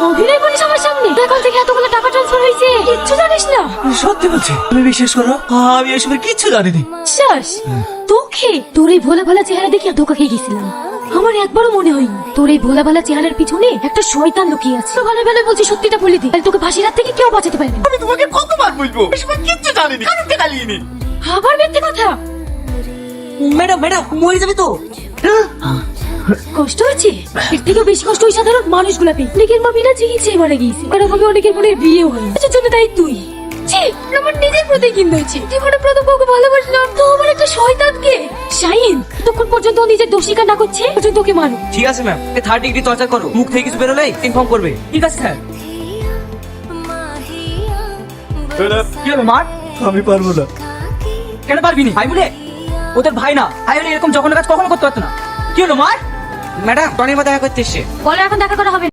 অভিনয় করিস আমার সামনে? এখন থেকে এতগুলো টাকা ট্রান্সফার হয়েছে, কিচ্ছু জানিস না? সত্যি বলছি, তুমি বিশ্বাস করো, আমি এসবের কিচ্ছু জানিনি। বিশ্বাস? তোকে তোর এই ভোলা ভালা চেহারা দেখে ধোকা খেয়ে গেছিলাম। আমার একবারও মনে হয়নি তোর এই ভোলা ভালা চেহারার পিছনে একটা শয়তান লুকিয়ে আছে। তো ভালো ভালো বলছি, সত্যিটা বলে দি, তাহলে তোকে ফাঁসির হাত থেকে কেউ বাঁচাতে পারবে না। আমি তোমাকে কতবার বলবো, এসবের কিচ্ছু জানিনি, কারণকে গালিনি। আবার মিথ্যে কথা। ম্যাডাম মরে যাবে তো। কষ্ট হচ্ছে? এর থেকেও বেশি কষ্ট ওই সাধারণ মানুষগুলা পেয়ে। অনেকের মা বিনা চিকিৎসায় মারা গিয়েছে, কারণ আমি অনেকের বোনের বিয়েও হয়। আচ্ছা জন্য তাই তুই আমার নিজের প্রতি কিন হয়েছে। জীবনে প্রথম বউকে ভালোবাসলাম, তো আমার একটা শয়তানকে। শাহিন, তখন পর্যন্ত ও নিজের দোষ স্বীকার না করছে পর্যন্ত ওকে মারো। ঠিক আছে ম্যাম, 3rd ডিগ্রি টর্চার করো, মুখ থেকে কিছু বেরোলে ইনফর্ম করবে। ঠিক আছে স্যার। কি হবে মার? আমি পারবো না। কেন পারবি না? ভাই বলে ওদের ভাই না, ভাই হলে এরকম জঘন্য কাজ কখনো করতে পারতো না। কি হলো মার? ম্যাডাম টনির মধ্যে দেখা করতে এসছে। বলো এখন দেখা করা হবে না।